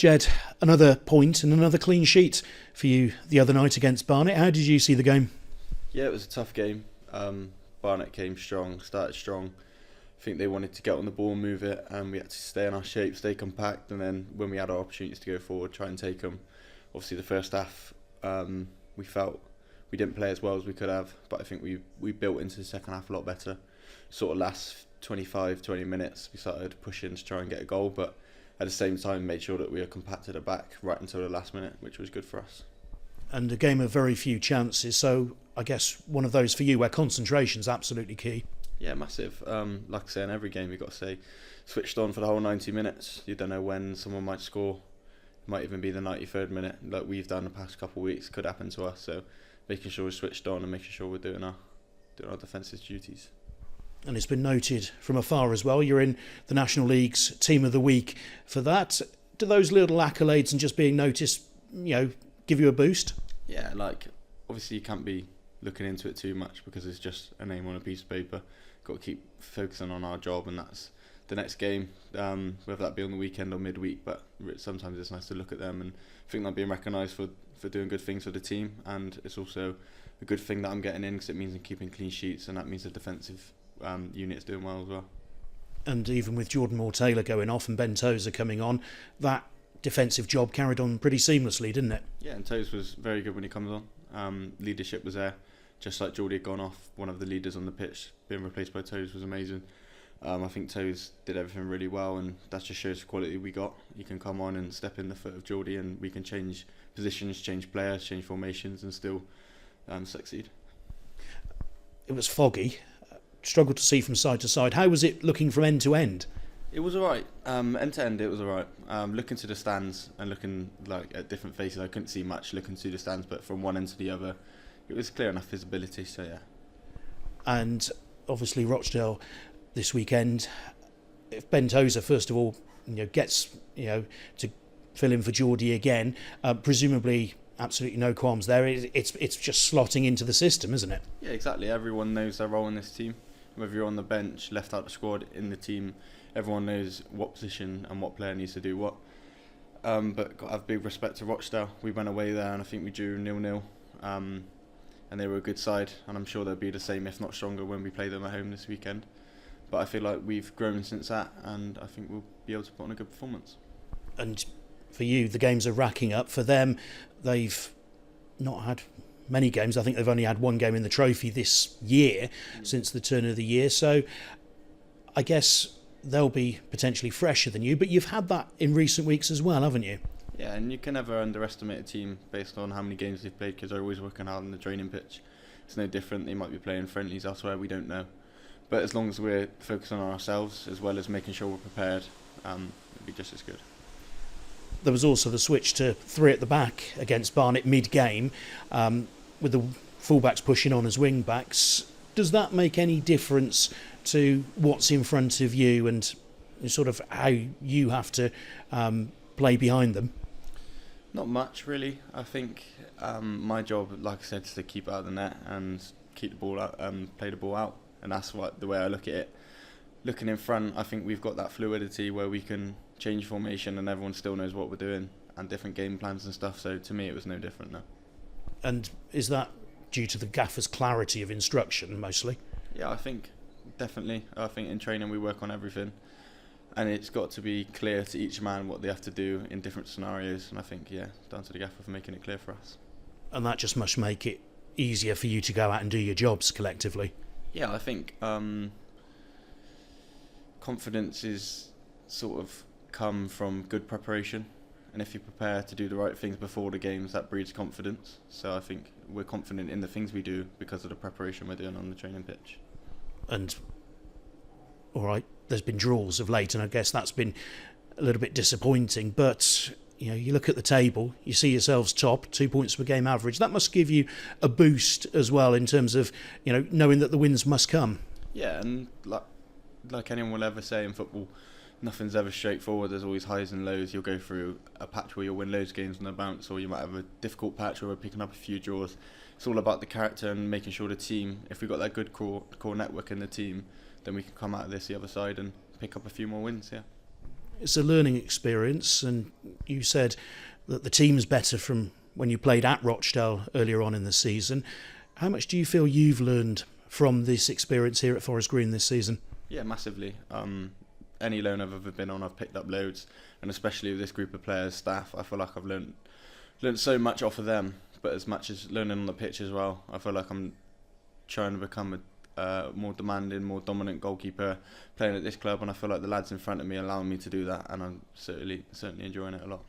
Jed, another point and another clean sheet for you the other night against Barnet. How did you see the game? Yeah, it was a tough game. Barnet came strong, started strong. I think they wanted to get on the ball and move it, and we had to stay in our shape, stay compact, and then when we had our opportunities to go forward, try and take them. Obviously, the first half, we felt we didn't play as well as we could have, but I think we built into the second half a lot better. Sort of last 20 minutes, we started pushing to try and get a goal, but at the same time made sure that we were compacted at back right until the last minute, which was good for us. And a game of very few chances, so I guess one of those for you where concentration's absolutely key. Yeah, massive. Like I say, in every game you've got to stay switched on for the whole 90 minutes. You don't know when someone might score. It might even be the 93rd minute, like we've done the past couple of weeks, could happen to us. So making sure we're switched on and making sure we're doing our defensive duties. And it's been noted from afar as well. You're in the National League's Team of the Week for that. Do those little accolades and just being noticed, give you a boost? Yeah, like obviously you can't be looking into it too much because it's just a name on a piece of paper. Got to keep focusing on our job, and that's the next game, whether that be on the weekend or midweek. But sometimes it's nice to look at them and think they're being recognised for doing good things for the team, and it's also a good thing that I'm getting in because it means I'm keeping clean sheets, and that means the defensive unit's doing well as well. And even with Jordan Moore-Taylor going off and Ben Tozer coming on, that defensive job carried on pretty seamlessly, didn't it? Yeah, and Toes was very good when he comes on. Leadership was there. Just like Geordie had gone off, one of the leaders on the pitch being replaced by Toes was amazing. I think Toes did everything really well, and that just shows the quality we got. You can come on and step in the foot of Geordie, and we can change positions, change players, change formations, and still succeed. It was foggy. Struggled to see from side to side. How was it looking from end to end? It was alright. End to end, it was alright. Looking to the stands and looking at different faces, I couldn't see much looking to the stands, but from one end to the other, it was clear enough visibility. So yeah. And obviously Rochdale this weekend. If Ben Tozer first of all, gets to fill in for Geordie again, presumably absolutely no qualms there. It's just slotting into the system, isn't it? Yeah, exactly. Everyone knows their role in this team. Whether you're on the bench, left out the squad, in the team, everyone knows what position and what player needs to do what. But got to have big respect to Rochdale. We went away there and I think we drew 0-0. And they were a good side, and I'm sure they'll be the same, if not stronger, when we play them at home this weekend. But I feel like we've grown since that, and I think we'll be able to put on a good performance. And for you, the games are racking up. For them, they've not had many games. I think they've only had one game in the trophy this year, since the turn of the year. So I guess they'll be potentially fresher than you, but you've had that in recent weeks as well, haven't you? Yeah, and you can never underestimate a team based on how many games they've played, because they're always working hard on the training pitch. It's no different. They might be playing friendlies elsewhere, we don't know. But as long as we're focusing on ourselves as well as making sure we're prepared, it'll be just as good. There was also the switch to 3 at the back against Barnet mid-game, with the fullbacks pushing on as wing-backs. Does that make any difference to what's in front of you and sort of how you have to play behind them? Not much, really. I think my job, like I said, is to keep out of the net and keep the ball out, play the ball out, and that's the way I look at it. Looking in front, I think we've got that fluidity where we can change formation and everyone still knows what we're doing and different game plans and stuff. So to me, it was no different, no. And is that due to the gaffer's clarity of instruction mostly? Yeah, I think definitely. I think in training we work on everything, and it's got to be clear to each man what they have to do in different scenarios. And I think, down to the gaffer for making it clear for us. And that just must make it easier for you to go out and do your jobs collectively. Yeah, I think confidence is sort of come from good preparation, and if you prepare to do the right things before the games, that breeds confidence. So I think we're confident in the things we do because of the preparation we're doing on the training pitch. And all right, there's been draws of late, and I guess that's been a little bit disappointing, but you look at the table, you see yourselves top, 2 points per game average. That must give you a boost as well in terms of knowing that the wins must come. Yeah, and like anyone will ever say in football, nothing's ever straightforward. There's always highs and lows. You'll go through a patch where you'll win loads of games on the bounce, or you might have a difficult patch where we're picking up a few draws. It's all about the character and making sure the team, if we've got that good core network in the team, then we can come out of this the other side and pick up a few more wins. Yeah. It's a learning experience, and you said that the team's better from when you played at Rochdale earlier on in the season. How much do you feel you've learned from this experience here at Forest Green this season? Yeah, massively. Any loan I've ever been on, I've picked up loads, and especially with this group of players, staff, I feel like I've learned so much off of them. But as much as learning on the pitch as well, I feel like I'm trying to become a more demanding, more dominant goalkeeper playing at this club, and I feel like the lads in front of me are allowing me to do that, and I'm certainly enjoying it a lot.